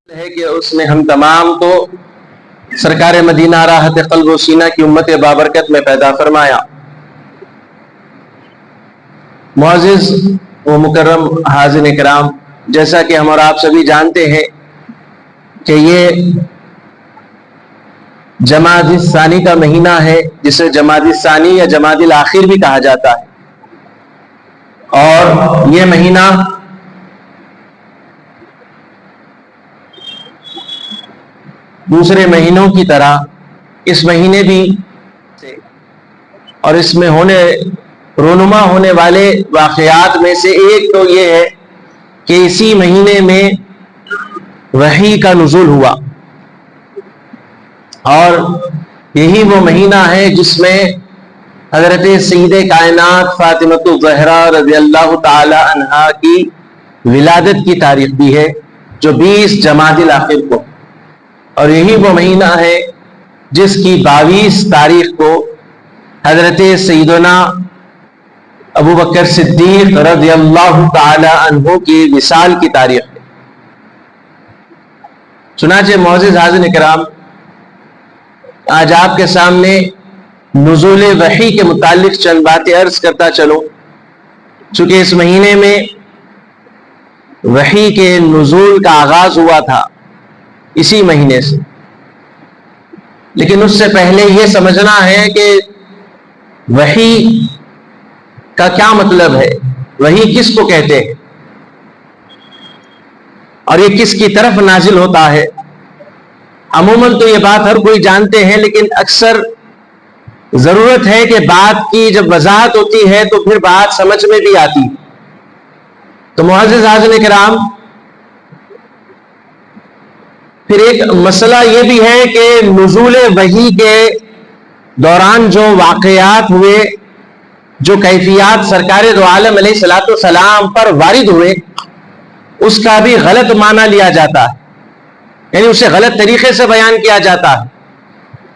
ہے کہ اس نے ہم تمام کو سرکار مدینہ راحت قلب و سینہ کی امت بابرکت میں پیدا فرمایا۔ معزز و مکرم حاضرین کرام، جیسا کہ ہم اور آپ سبھی جانتے ہیں کہ یہ جمادی الثانی کا مہینہ ہے، جسے جمادی الثانی یا جمادی الاخر بھی کہا جاتا ہے، اور یہ مہینہ دوسرے مہینوں کی طرح اس مہینے بھی اور اس میں رونما ہونے والے واقعات میں سے ایک تو یہ ہے کہ اسی مہینے میں وحی کا نزول ہوا، اور یہی وہ مہینہ ہے جس میں حضرت سید کائنات فاطمۃ الزہرا رضی اللہ تعالی عنہا کی ولادت کی تاریخ بھی ہے، جو 20 جمادی الاخر کو، اور یہی وہ مہینہ ہے جس کی 22 تاریخ کو حضرت سیدنا ابو بکر صدیق رضی اللہ تعالی عنہ کی وصال کی تاریخ ہے۔ چنانچہ معزز حاضرین کرام، آج آپ کے سامنے نزول وحی کے متعلق چند باتیں عرض کرتا چلوں، چونکہ اس مہینے میں وحی کے نزول کا آغاز ہوا تھا اسی مہینے سے، لیکن اس سے پہلے یہ سمجھنا ہے کہ وحی کا کیا مطلب ہے، وحی کس کو کہتے ہیں، اور یہ کس کی طرف نازل ہوتا ہے۔ عموماً تو یہ بات ہر کوئی جانتے ہیں، لیکن اکثر ضرورت ہے کہ بات کی جب وضاحت ہوتی ہے تو پھر بات سمجھ میں بھی آتی۔ تو معزز حاضرین کرام، پھر ایک مسئلہ یہ بھی ہے کہ نزول وحی کے دوران جو واقعات ہوئے، جو کیفیات سرکار دو عالم علیہ الصلوۃ والسلام پر وارد ہوئے، اس کا بھی غلط معنی لیا جاتا ہے، یعنی اسے غلط طریقے سے بیان کیا جاتا ہے،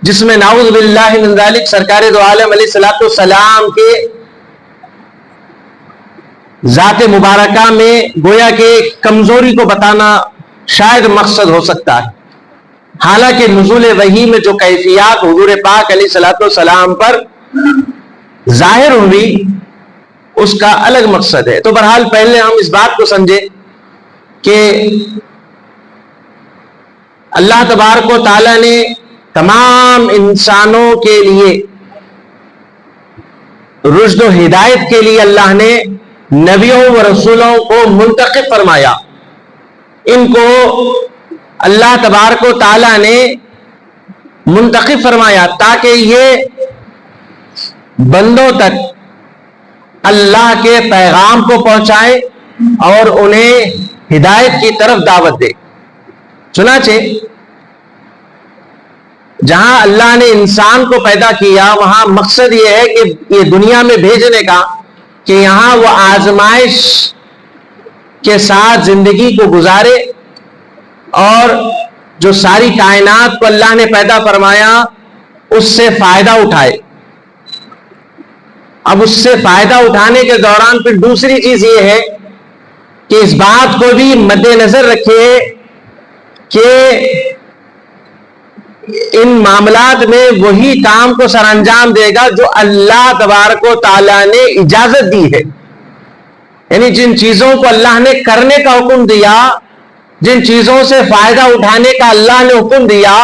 جس میں نعوذ باللہ من ذالک سرکار دو عالم علیہ الصلوۃ والسلام کے ذات مبارکہ میں گویا کہ کمزوری کو بتانا شاید مقصد ہو سکتا ہے، حالانکہ نزول وحی میں جو کیفیات حضور پاک علیہ الصلوۃ والسلام پر ظاہر ہوئی اس کا الگ مقصد ہے۔ تو بہرحال پہلے ہم اس بات کو سمجھیں کہ اللہ تبارک و تعالی نے تمام انسانوں کے لیے رشد و ہدایت کے لیے اللہ نے نبیوں و رسولوں کو منتخب فرمایا، ان کو اللہ تبارک و تعالی نے منتخب فرمایا تاکہ یہ بندوں تک اللہ کے پیغام کو پہنچائے اور انہیں ہدایت کی طرف دعوت دے۔ چنانچہ جہاں اللہ نے انسان کو پیدا کیا، وہاں مقصد یہ ہے کہ یہ دنیا میں بھیجنے کا کہ یہاں وہ آزمائش کے ساتھ زندگی کو گزارے، اور جو ساری کائنات کو اللہ نے پیدا فرمایا اس سے فائدہ اٹھائے۔ اب اس سے فائدہ اٹھانے کے دوران پھر دوسری چیز یہ ہے کہ اس بات کو بھی مد نظر رکھیے کہ ان معاملات میں وہی کام کو سر انجام دے گا جو اللہ تبارک و تعالیٰ نے اجازت دی ہے، یعنی جن چیزوں کو اللہ نے کرنے کا حکم دیا، جن چیزوں سے فائدہ اٹھانے کا اللہ نے حکم دیا،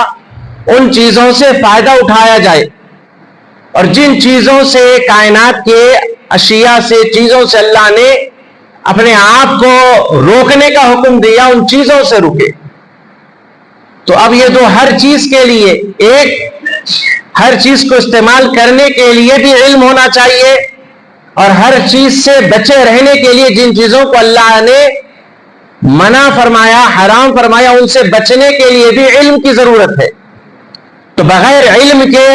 ان چیزوں سے فائدہ اٹھایا جائے، اور جن چیزوں سے کائنات کے اشیاء سے چیزوں سے اللہ نے اپنے آپ کو روکنے کا حکم دیا، ان چیزوں سے رکے۔ تو اب یہ تو ہر چیز کے لیے ہر چیز کو استعمال کرنے کے لیے بھی علم ہونا چاہیے، اور ہر چیز سے بچے رہنے کے لیے جن چیزوں کو اللہ نے منع فرمایا، حرام فرمایا، ان سے بچنے کے لیے بھی علم کی ضرورت ہے۔ تو بغیر علم کے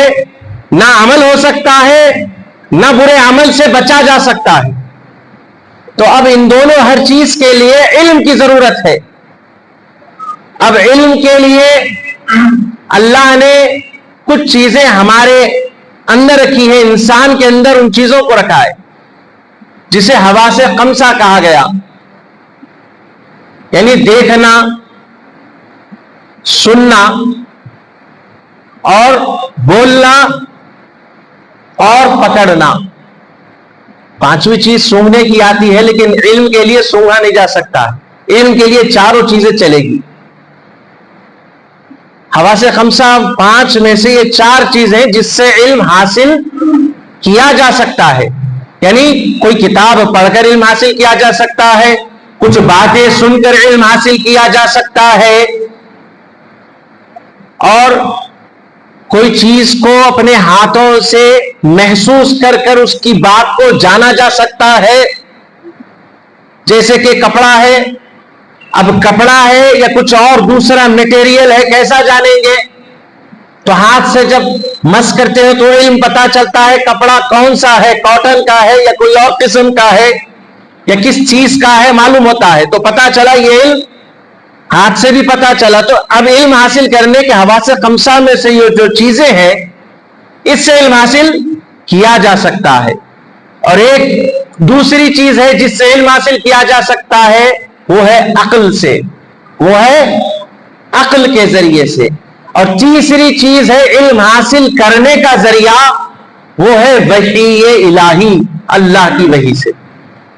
نہ عمل ہو سکتا ہے، نہ برے عمل سے بچا جا سکتا ہے۔ تو اب ان دونوں ہر چیز کے لیے علم کی ضرورت ہے۔ اب علم کے لیے اللہ نے کچھ چیزیں ہمارے اندر رکھی ہیں، انسان کے اندر ان چیزوں کو رکھا ہے، جسے حواس خمسہ کہا گیا، یعنی دیکھنا، سننا اور بولنا اور پکڑنا. پانچویں چیز سونگھنے کی آتی ہے، لیکن علم کے لیے سونگھا نہیں جا سکتا. علم کے لیے چاروں چیزیں چلے گی. حواس خمسہ پانچ میں سے یہ چار چیزیں جس سے علم حاصل کیا جا سکتا ہے. یعنی کوئی کتاب پڑھ کر علم حاصل کیا جا سکتا ہے، کچھ باتیں سن کر علم حاصل کیا جا سکتا ہے، اور کوئی چیز کو اپنے ہاتھوں سے محسوس کر کر اس کی بات کو جانا جا سکتا ہے. جیسے کہ کپڑا ہے، اب کپڑا ہے یا کچھ اور دوسرا میٹیریل ہے، کیسا جانیں گے؟ تو ہاتھ سے جب مس کرتے ہیں تو علم پتا چلتا ہے کپڑا کون سا ہے، کاٹن کا ہے یا کوئی اور قسم کا ہے یا کس چیز کا ہے، معلوم ہوتا ہے. تو پتا چلا یہ علم ہاتھ سے بھی پتا چلا. تو اب علم حاصل کرنے کے حواس خمسہ میں سے یہ جو چیزیں ہیں اس سے علم حاصل کیا جا سکتا ہے. اور ایک دوسری چیز ہے جس سے علم حاصل کیا جا سکتا ہے، وہ ہے عقل سے، وہ ہے عقل کے ذریعے سے. اور تیسری چیز ہے علم حاصل کرنے کا ذریعہ، وہ ہے وحی الہی، اللہ کی وحی سے.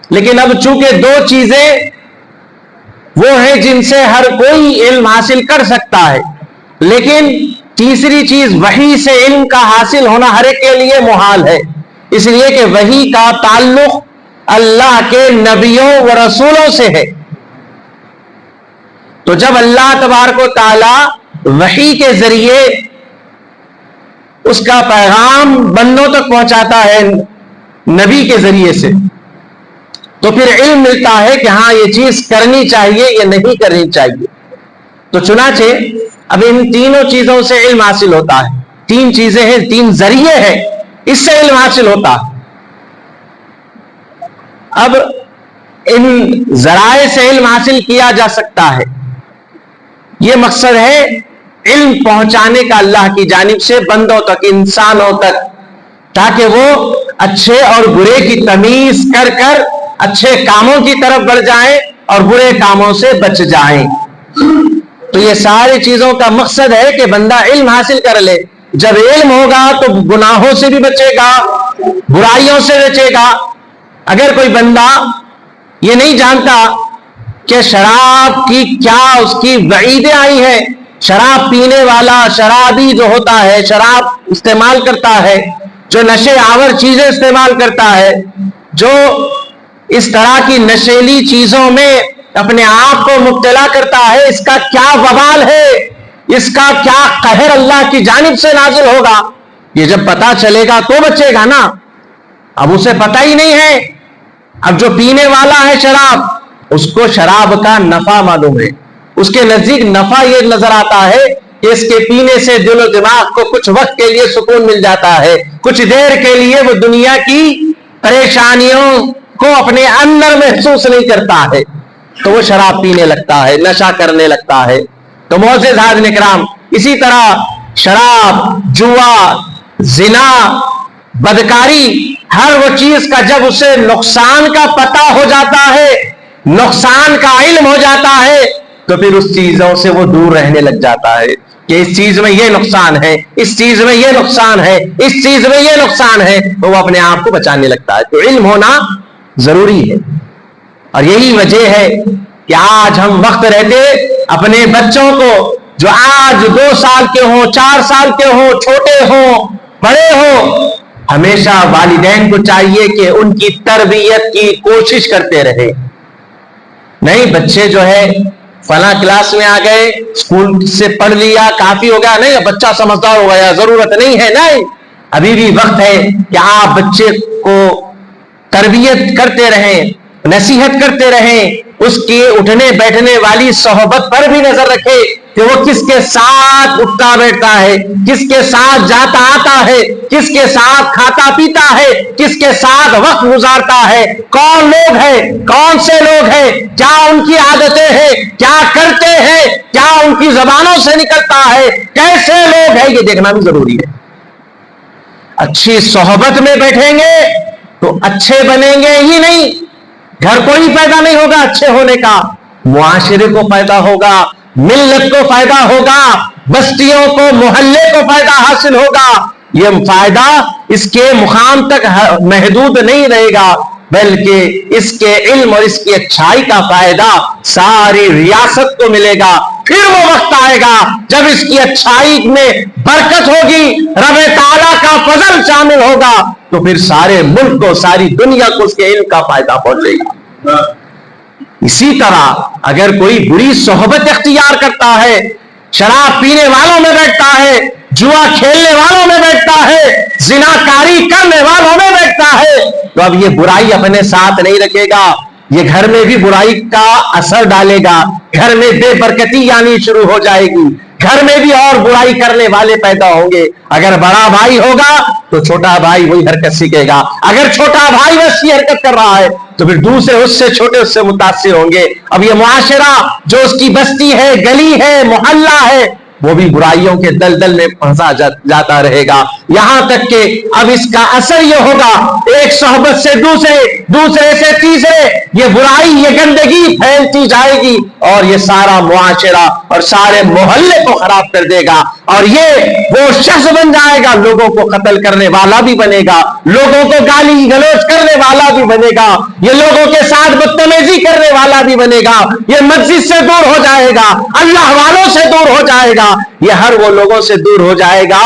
لیکن اب چونکہ دو چیزیں وہ ہیں جن سے ہر کوئی علم حاصل کر سکتا ہے، لیکن تیسری چیز وحی سے علم کا حاصل ہونا ہر ایک کے لیے محال ہے. اس لیے کہ وحی کا تعلق اللہ کے نبیوں و رسولوں سے ہے. تو جب اللہ تبارک و تعالی وحی کے ذریعے اس کا پیغام بندوں تک پہنچاتا ہے نبی کے ذریعے سے، تو پھر علم ملتا ہے کہ ہاں یہ چیز کرنی چاہیے یا نہیں کرنی چاہیے. تو چنانچہ اب ان تینوں چیزوں سے علم حاصل ہوتا ہے. تین چیزیں ہیں، تین ذریعے ہیں، اس سے علم حاصل ہوتا ہے. اب ان ذرائع سے علم حاصل کیا جا سکتا ہے. یہ مقصد ہے علم پہنچانے کا اللہ کی جانب سے بندوں تک، انسانوں تک، تاکہ وہ اچھے اور برے کی تمیز کر کر اچھے کاموں کی طرف بڑھ جائیں اور برے کاموں سے بچ جائیں. تو یہ ساری چیزوں کا مقصد ہے کہ بندہ علم حاصل کر لے. جب علم ہوگا تو گناہوں سے بھی بچے گا، برائیوں سے بچے گا. اگر کوئی بندہ یہ نہیں جانتا کہ شراب کی کیا اس کی وعیدیں آئی ہیں، شراب پینے والا، شرابی جو ہوتا ہے، شراب استعمال کرتا ہے، جو نشے آور چیزیں استعمال کرتا ہے، جو اس طرح کی نشیلی چیزوں میں اپنے آپ کو مبتلا کرتا ہے، اس کا کیا وبال ہے، اس کا کیا قہر اللہ کی جانب سے نازل ہوگا. یہ جب پتا چلے گا تو بچے گا نا. اب اسے پتہ ہی نہیں ہے. اب جو پینے والا ہے شراب، اس کو شراب کا نفع معلوم ہے، اس کے نزدیک نفع یہ نظر آتا ہے کہ اس کے پینے سے دل و دماغ کو کچھ وقت کے لیے سکون مل جاتا ہے، کچھ دیر کے لیے وہ دنیا کی پریشانیوں کو اپنے اندر محسوس نہیں کرتا ہے، تو وہ شراب پینے لگتا ہے، نشہ کرنے لگتا ہے. تو معزز حاضرین کرام، اسی طرح شراب، جوا، زنا، بدکاری، ہر وہ چیز کا جب اسے نقصان کا پتہ ہو جاتا ہے، نقصان کا علم ہو جاتا ہے، تو پھر اس چیزوں سے وہ دور رہنے لگ جاتا ہے کہ اس چیز میں یہ نقصان ہے، اس چیز میں یہ نقصان ہے، اس چیز میں یہ نقصان ہے، تو وہ اپنے آپ کو بچانے لگتا ہے. تو علم ہونا ضروری ہے. اور یہی وجہ ہے کہ آج ہم وقت رہتے اپنے بچوں کو، جو آج 2 سال کے ہوں، 4 سال کے ہوں، چھوٹے ہوں، بڑے ہوں، ہمیشہ والدین کو چاہیے کہ ان کی تربیت کی کوشش کرتے رہے. نہیں بچے جو ہے فلاں کلاس میں آ گئے، اسکول سے پڑھ لیا، کافی ہو گیا، نہیں بچہ سمجھدار ہو گیا، ضرورت نہیں ہے. نہیں، ابھی بھی وقت ہے کہ آپ بچے کو تربیت کرتے رہیں، نصیحت کرتے رہیں، اس کی اٹھنے بیٹھنے والی صحبت پر بھی نظر رکھے کہ وہ کس کے ساتھ اٹھتا بیٹھتا ہے، کس کے ساتھ جاتا آتا ہے، کس کے ساتھ کھاتا پیتا ہے، کس کے ساتھ وقت گزارتا ہے، کون لوگ ہیں، کون سے لوگ ہیں، کیا ان کی عادتیں ہیں، کیا کرتے ہیں، کیا ان کی زبانوں سے نکلتا ہے، کیسے لوگ ہیں، یہ دیکھنا بھی ضروری ہے. اچھی صحبت میں بیٹھیں گے تو اچھے بنیں گے ہی نہیں، گھر کو ہی پیدا نہیں ہوگا اچھے ہونے کا، معاشرے کو پیدا ہوگا، ملت کو فائدہ ہوگا، بستیوں کو، محلے کو فائدہ حاصل ہوگا. یہ فائدہ اس کے مقام تک محدود نہیں رہے گا، بلکہ اس کے علم اور اس کی اچھائی کا فائدہ ساری ریاست کو ملے گا. پھر وہ وقت آئے گا جب اس کی اچھائی میں برکت ہوگی، رب تعالیٰ کا فضل شامل ہوگا، تو پھر سارے ملک کو، ساری دنیا کو اس کے علم کا فائدہ پہنچے گا. اسی طرح اگر کوئی بری صحبت اختیار کرتا ہے، شراب پینے والوں میں بیٹھتا ہے، جوا کھیلنے والوں میں بیٹھتا ہے، زناکاری کرنے والوں میں بیٹھتا ہے، تو اب یہ برائی اپنے ساتھ نہیں رکھے گا، یہ گھر میں بھی برائی کا اثر ڈالے گا، گھر میں بے برکتی آنی شروع ہو جائے گی، گھر میں بھی اور برائی کرنے والے پیدا ہوں گے. اگر بڑا بھائی ہوگا تو چھوٹا بھائی وہی حرکت سیکھے گا، اگر چھوٹا بھائی ویسی حرکت کر رہا ہے تو پھر دوسرے اس سے چھوٹے اس سے متاثر ہوں گے. اب یہ معاشرہ جو اس کی بستی ہے، گلی ہے، محلہ ہے، وہ بھی برائیوں کے دلدل میں پھنسا جاتا رہے گا، یہاں تک کہ اب اس کا اثر یہ ہوگا، ایک صحبت سے دوسرے، دوسرے سے تیسرے، یہ برائی، یہ گندگی پھیلتی جائے گی اور یہ سارا معاشرہ اور سارے محلے کو خراب کر دے گا. اور یہ وہ شخص بن جائے گا، لوگوں کو قتل کرنے والا بھی بنے گا، لوگوں کو گالی گلوچ کرنے والا بھی بنے گا، یہ لوگوں کے ساتھ بدتمیزی کرنے والا بھی بنے گا، یہ مسجد سے دور ہو جائے گا، اللہ والوں سے دور ہو جائے گا، یہ ہر وہ لوگوں سے دور ہو جائے گا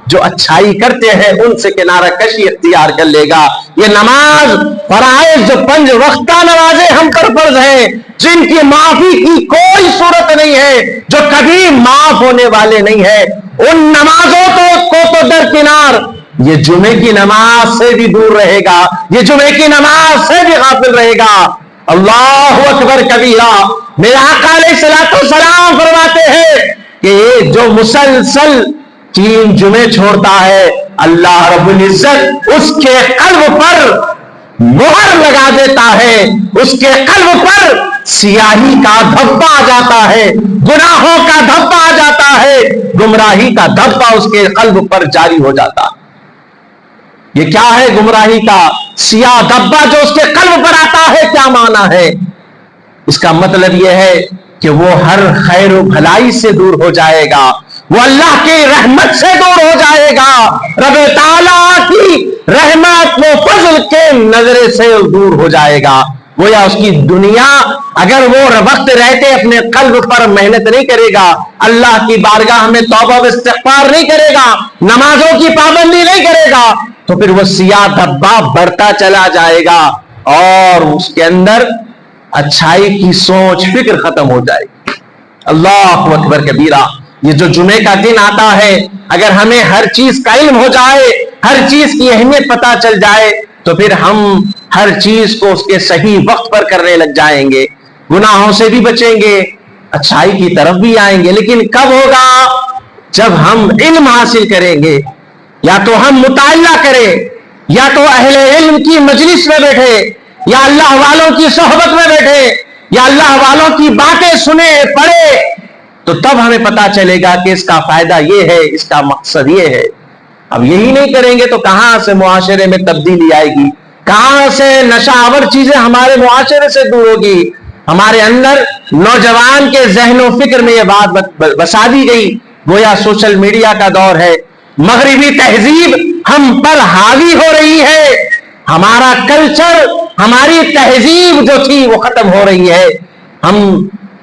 جو اچھائی کرتے ہیں، ان سے کنارہ کشی اختیار کر لے گا. یہ نماز فرائض جو 5 وقتہ نمازیں ہم پر فرض ہیں، جن کی معافی کی کوئی صورت نہیں ہے، جو کبھی معاف ہونے والے نہیں ہیں، ان نمازوں کو تو درکنار یہ جمعے کی نماز سے بھی دور رہے گا، یہ جمعے کی نماز سے بھی غافل رہے گا. اللہ اکبر کبیرہ. میرے آقا علیہ الصلوۃ والسلام فرماتے ہیں کہ جو مسلسل 3 جمعے چھوڑتا ہے، اللہ رب العزت اس کے قلب پر مہر لگا دیتا ہے، اس کے قلب پر سیاہی کا دھبا آ جاتا ہے، گناہوں کا دھبا آ جاتا ہے، گمراہی کا دھبا اس کے قلب پر جاری ہو جاتا. یہ کیا ہے گمراہی کا سیاہ دھبا جو اس کے قلب پر آتا ہے؟ کیا معنی ہے اس کا؟ مطلب یہ ہے کہ وہ ہر خیر و بھلائی سے دور ہو جائے گا، وہ اللہ کی رحمت سے دور ہو جائے گا، رب تعالیٰ کی رحمت و فضل کے نظر سے دور ہو جائے گا. گویا اس کی دنیا، اگر وہ وقت رہتے اپنے قلب پر محنت نہیں کرے گا، اللہ کی بارگاہ میں توبہ و استغفار نہیں کرے گا، نمازوں کی پابندی نہیں کرے گا، تو پھر وہ سیاہ دھبا بڑھتا چلا جائے گا اور اس کے اندر اچھائی کی سوچ فکر ختم ہو جائے گی. اللہ اکبر کبیرہ. یہ جو جمعے کا دن آتا ہے، اگر ہمیں ہر چیز کا علم ہو جائے، ہر چیز کی اہمیت پتہ چل جائے، تو پھر ہم ہر چیز کو اس کے صحیح وقت پر کرنے لگ جائیں گے، گناہوں سے بھی بچیں گے، اچھائی کی طرف بھی آئیں گے. لیکن کب ہوگا؟ جب ہم علم حاصل کریں گے، یا تو ہم مطالعہ کریں، یا تو اہل علم کی مجلس میں بیٹھے، یا اللہ والوں کی صحبت میں بیٹھے، یا اللہ والوں کی باتیں سنے پڑھے، تو تب ہمیں پتا چلے گا کہ اس کا فائدہ یہ ہے، اس کا مقصد یہ ہے. اب یہی نہیں کریں گے تو کہاں سے معاشرے میں تبدیلی آئے گی؟ کہاں سے نشہ آور چیزیں ہمارے معاشرے سے دور ہوگی؟ ہمارے اندر نوجوان کے ذہن و فکر میں یہ بات بسا دی گئی. گویا سوشل میڈیا کا دور ہے، مغربی تہذیب ہم پر حاوی ہو رہی ہے، ہمارا کلچر، ہماری تہذیب جو تھی وہ ختم ہو رہی ہے، ہم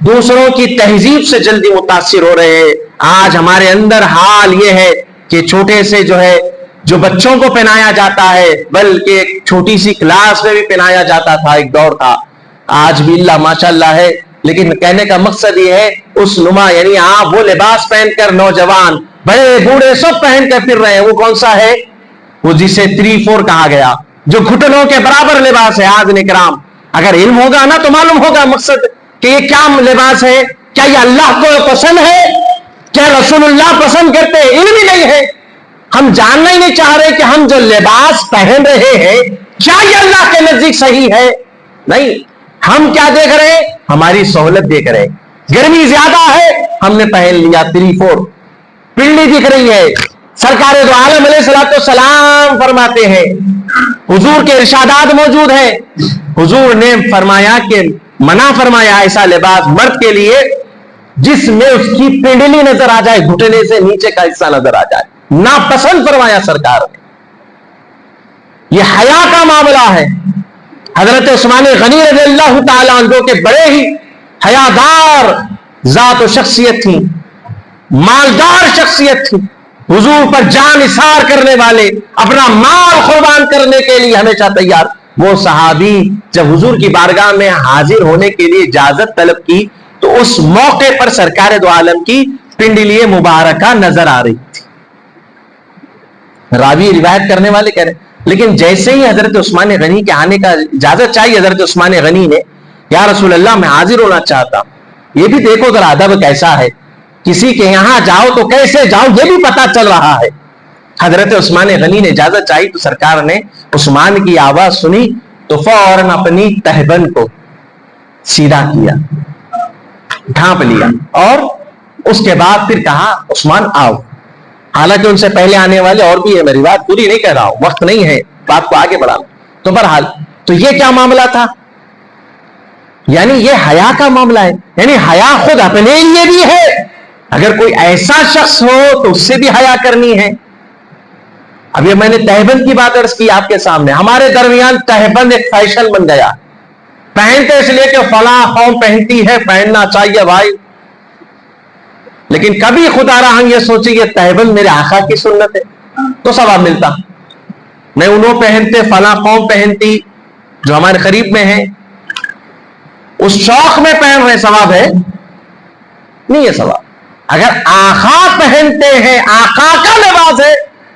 دوسروں کی تہذیب سے جلدی متاثر ہو رہے ہیں. آج ہمارے اندر حال یہ ہے کہ چھوٹے سے جو بچوں کو پہنایا جاتا ہے، بلکہ ایک چھوٹی سی کلاس میں بھی پہنایا جاتا تھا، ایک دور تھا، آج بھی اللہ ماشاءاللہ ہے. لیکن کہنے کا مقصد یہ ہے اس نما، یعنی وہ لباس پہن کر نوجوان بڑے بوڑھے سب پہن کر پھر رہے ہیں. وہ کون سا ہے؟ وہ جسے 3-4 کہا گیا، جو گھٹنوں کے برابر لباس ہے. آج نکرام اگر علم ہوگا نا تو معلوم ہوگا مقصد کہ یہ کیا لباس ہے، کیا یہ اللہ کو پسند ہے، کیا رسول اللہ پسند کرتے ہیں؟ علم ہی نہیں ہے. ہم جاننا ہی نہیں چاہ رہے کہ ہم جو لباس پہن رہے ہیں کیا یہ اللہ کے نزدیک صحیح ہے. نہیں، ہم کیا دیکھ رہے ہیں؟ ہماری سہولت دیکھ رہے ہیں. گرمی زیادہ ہے، ہم نے پہن لیا 3-4. پنڈلی دکھ رہی ہے. سرکار دو عالم علیہ الصلوۃ والسلام فرماتے ہیں، حضور کے ارشادات موجود ہیں، حضور نے فرمایا کہ منع فرمایا ایسا لباس مرد کے لیے جس میں اس کی پنڈلی نظر آ جائے, گھٹنے سے نیچے کا حصہ نظر آ جائے, ناپسند فرمایا سرکار نے. یہ حیا کا معاملہ ہے. حضرت عثمان غنی رضی اللہ تعالیٰ عنہ کے بڑے ہی حیادار ذات و شخصیت تھی, مالدار شخصیت تھی, حضور پر جان نثار کرنے والے, اپنا مال قربان کرنے کے لیے ہمیشہ تیار. وہ صحابی جب حضور کی بارگاہ میں حاضر ہونے کے لیے اجازت طلب کی تو اس موقع پر سرکار دو عالم کی پنڈلی مبارکہ نظر آ رہی تھی. راوی روایت کرنے والے کہہ رہے, لیکن جیسے ہی حضرت عثمان غنی کے آنے کا اجازت چاہیے حضرت عثمان غنی نے, یا رسول اللہ میں حاضر ہونا چاہتا ہوں. یہ بھی دیکھو ذرا ادب کیسا ہے, کسی کے یہاں جاؤ تو کیسے جاؤ یہ بھی پتا چل رہا ہے. حضرت عثمان غنی نے اجازت چاہی تو سرکار نے عثمان کی آواز سنی تو فوراً اپنی تہبند کو سیدھا کیا, ڈھانپ لیا, اور اس کے بعد پھر کہا عثمان آؤ. حالانکہ ان سے پہلے آنے والے اور بھی ہے, میری بات پوری نہیں کر رہا ہوں, وقت نہیں ہے بات کو آگے بڑھا. تو بہرحال تو یہ کیا معاملہ تھا, یعنی یہ حیا کا معاملہ ہے. یعنی حیا خود اپنے لیے بھی ہے, اگر کوئی ایسا شخص ہو تو اس سے بھی حیا کرنی ہے. اب یہ میں نے تہبند کی بات عرض کی آپ کے سامنے. ہمارے درمیان تہبند ایک فیشن بن گیا, پہنتے اس لیے کہ فلاں قوم پہنتی ہے, پہننا چاہیے بھائی. لیکن کبھی خدا رہا یہ سوچے یہ تہبند میرے آقا کی سنت ہے تو ثواب ملتا. نہیں انہوں پہنتے, فلاں قوم پہنتی جو ہمارے قریب میں ہے, اس شوق میں پہن رہے, ثواب ہے نہیں ہے ثواب. اگر آقا پہنتے ہیں, آقا کا لباس ہے,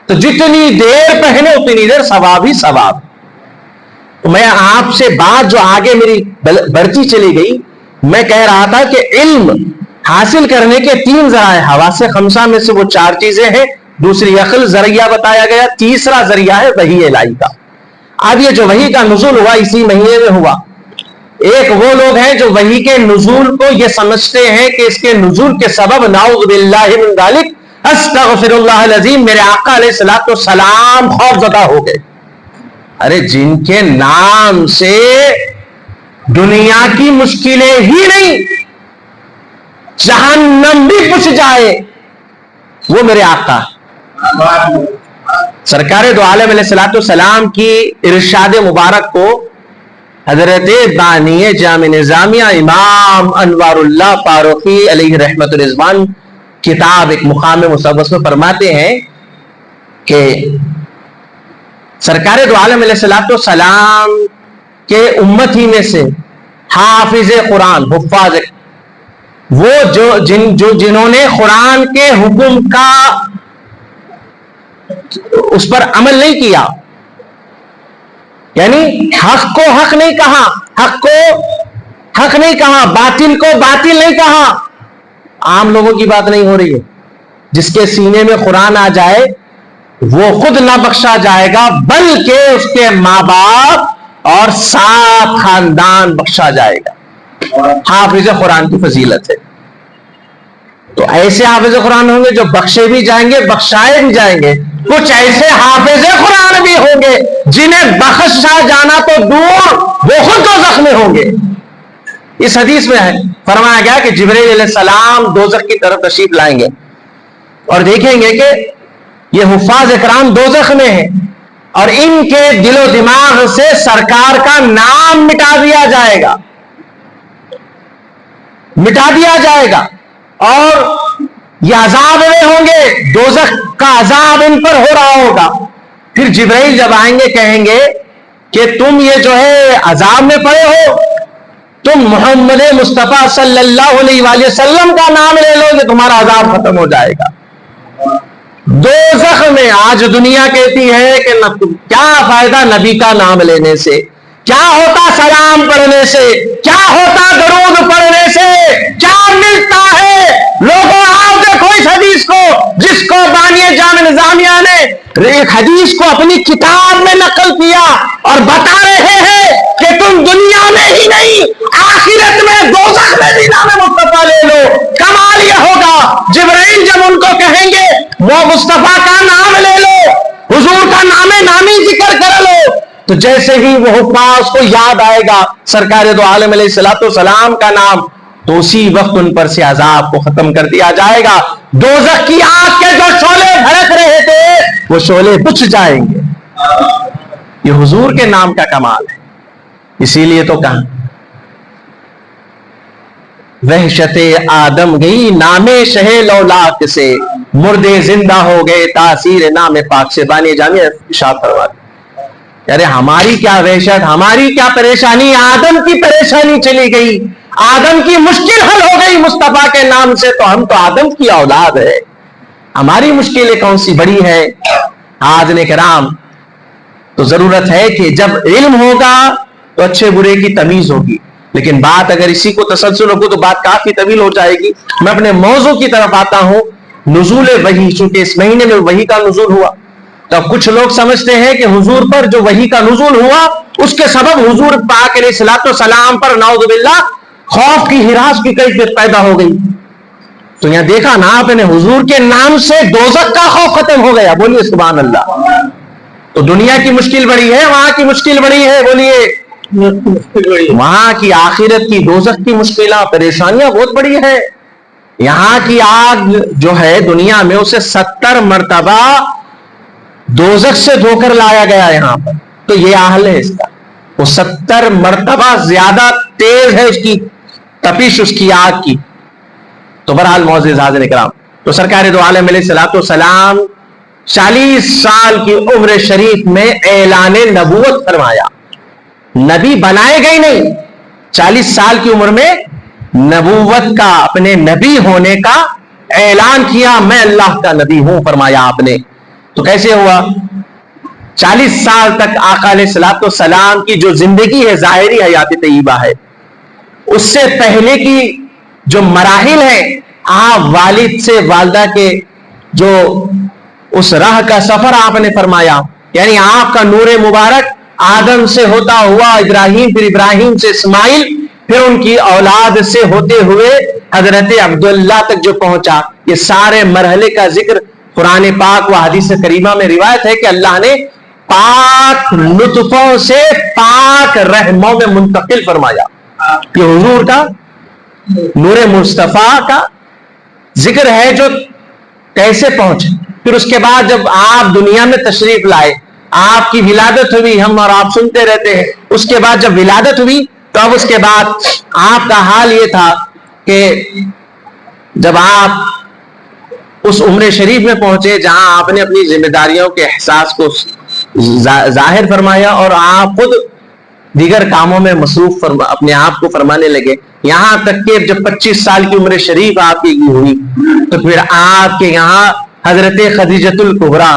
تو جتنی دیر پہنے اتنی دیر ثواب ہی ثواب. میں آپ سے بات جو آگے میری بڑھتی چلی گئی, میں کہہ رہا تھا کہ علم حاصل کرنے کے 3 ذرائع, حواس خمسہ میں سے وہ 4 چیزیں ہیں, دوسری عقل ذریعہ بتایا گیا, تیسرا ذریعہ ہے وحی الہی کا. اب یہ جو وحی کا نزول ہوا اسی مہینے میں ہوا. ایک وہ لوگ ہیں جو وحی کے نزول کو یہ سمجھتے ہیں کہ اس کے نزول کے سبب نعوذ باللہ من ذالک استغفر اللہ العظیم میرے آقا علیہ الصلوۃ والسلام خوف زدہ ہو گئے. ارے جن کے نام سے دنیا کی مشکلیں ہی نہیں, جہنم بھی پوچھ جائے, وہ میرے آقا. سرکار دو عالم علیہ الصلوۃ والسلام کی ارشاد مبارک کو حضرت بانی جامع نظامیہ امام انوار اللہ فاروقی علیہ رحمت الرضوان کتاب ایک مقام مصوص میں فرماتے ہیں کہ سرکار دو عالم علیہ الصلوۃ والسلام کے امت ہی میں سے حافظ قرآن, حفاظ, وہ جنہوں نے قرآن کے حکم کا اس پر عمل نہیں کیا, یعنی حق کو حق نہیں کہا, حق کو حق نہیں کہا, باطل کو باطل نہیں کہا. عام لوگوں کی بات نہیں ہو رہی ہے. جس کے سینے میں قرآن آ جائے وہ خود نہ بخشا جائے گا, بلکہ اس کے ماں باپ اور 7 خاندان بخشا جائے گا. حافظ قرآن کی فضیلت ہے. تو ایسے حافظ قرآن ہوں گے جو بخشے بھی جائیں گے, بخشائے بھی جائیں گے. کچھ ایسے حافظ قرآن بھی ہوں گے جنہیں بخشا جانا تو دور, وہ خود دوزخ میں ہوں گے. اس حدیث میں ہے فرمایا گیا کہ جبرائیل علیہ السلام دوزخ کی طرف تشریف لائیں گے اور دیکھیں گے کہ یہ حفاظ اکرام دوزخ میں ہیں, اور ان کے دل و دماغ سے سرکار کا نام مٹا دیا جائے گا, مٹا دیا جائے گا, اور یہ عذاب میں ہوں گے, دوزخ کا عذاب ان پر ہو رہا ہوگا. پھر جبرائیل جب آئیں گے کہیں گے کہ تم یہ جو ہے عذاب میں پڑے ہو, تم محمد مصطفیٰ صلی اللہ علیہ وآلہ وسلم کا نام لے لو کہ تمہارا عذاب ختم ہو جائے گا. دوزخ میں آج دنیا کہتی ہے کہ کیا فائدہ نبی کا نام لینے سے, کیا ہوتا سلام پڑھنے سے, کیا ہوتا درود پڑھنے سے, کیا ملتا ہے. لوگوں آپ دیکھو اس حدیث کو, جس کو بانی جامع نظامیہ نے ایک حدیث کو اپنی کتاب میں نقل کیا اور بتا رہے ہیں کہ تم دنیا میں ہی نہیں آخرت میں دوزخ میں بھی نام مصطفیٰ لے لو. کمال یہ ہوگا جبرائیل جب ان کو کہیں گے وہ مصطفیٰ کا نام لے لو, حضور کا نام نامی ذکر کر لو, تو جیسے ہی وہ حفاظ کو یاد آئے گا سرکار دو عالم علیہ الصلوۃ والسلام کا نام, تو اسی وقت ان پر سے عذاب کو ختم کر دیا جائے گا. دوزخ کی آگ کے جو شعلے بھڑک رہے تھے وہ شعلے بجھ جائیں گے. یہ حضور کے نام کا کمال ہے. اسی لیے تو کہا وحشت آدم گئی نام شہ لولاک سے, مردے زندہ ہو گئے تاثیر نام پاک سے. بانی جامعہ ارشاد فرماتے ارے ہماری کیا وحشت, ہماری کیا پریشانی, آدم کی پریشانی چلی گئی, آدم کی مشکل حل ہو گئی مصطفیٰ کے نام سے, تو ہم تو آدم کی اولاد ہے, ہماری مشکلیں کون سی بڑی ہے. حاضرین کرام, تو ضرورت ہے کہ جب علم ہوگا تو اچھے برے کی تمیز ہوگی, لیکن بات اگر اسی کو تسلسل ہوگی تو بات کافی طویل ہو جائے گی. میں اپنے موضوع کی طرف آتا ہوں. نزول وحی, چونکہ اس مہینے میں وحی کا نزول ہوا, تو کچھ لوگ سمجھتے ہیں کہ حضور پر جو وحی کا نزول ہوا اس کے سبب حضور پاک علیہ الصلوۃ والسلام پر نعوذ باللہ خوف کی ہراس کی کیفیت پیدا ہو گئی. تو یہاں دیکھا نا آپ نے, حضور کے نام سے دوزخ کا خوف ختم ہو گیا. بولیے سبحان اللہ. تو دنیا کی مشکل بڑی ہے, وہاں کی مشکل بڑی ہے. بولیے وہاں کی آخرت کی دوزخ کی مشکلات پریشانیاں بہت بڑی ہے. یہاں کی آگ جو ہے دنیا میں اسے 70 مرتبہ دوزخ سے دھو کر لایا گیا یہاں پر, تو یہ حال ہے اس کا. وہ 70 مرتبہ زیادہ تیز ہے اس کی تپش, اس کی آگ کی. تو بہرحال معزز حاضرین کرام, تو سرکار دو عالم علیہ الصلوۃ والسلام 40 سال کی عمر شریف میں اعلان نبوت فرمایا. نبی بنائے گئے نہیں, 40 سال کی عمر میں نبوت کا, اپنے نبی ہونے کا اعلان کیا. میں اللہ کا نبی ہوں فرمایا آپ نے. تو کیسے ہوا؟ 40 سال تک آقا علیہ الصلوۃ والسلام کی جو زندگی ہے ظاہری حیات طیبہ ہے, اس سے پہلے کی جو مراحل ہیں, آپ والد سے والدہ کے جو اس راہ کا سفر آپ نے فرمایا, یعنی آپ کا نور مبارک آدم سے ہوتا ہوا ابراہیم, پھر ابراہیم سے اسماعیل, پھر ان کی اولاد سے ہوتے ہوئے حضرت عبداللہ تک جو پہنچا. یہ سارے مرحلے کا ذکر قرآن پاک و حدیث کریمہ میں روایت ہے کہ اللہ نے پاک لطفوں سے پاک رحموں میں منتقل فرمایا. یہ حضور کا نور مصطفیٰ کا ذکر ہے جو کیسے پہنچے. پھر اس کے بعد جب آپ دنیا میں تشریف لائے, آپ کی ولادت ہوئی, ہم اور آپ سنتے رہتے ہیں. اس کے بعد جب ولادت ہوئی تو اب اس کے بعد آپ کا حال یہ تھا کہ جب آپ اس عمر شریف میں پہنچے جہاں آپ نے اپنی ذمہ داریوں کے احساس کو ظاہر فرمایا اور آپ خود دیگر کاموں میں مصروف اپنے آپ کو فرمانے لگے. یہاں تک کہ جب 25 سال کی عمر شریف آپ کی ہوئی تو پھر آپ کے یہاں حضرت خدیجۃ الکبریٰ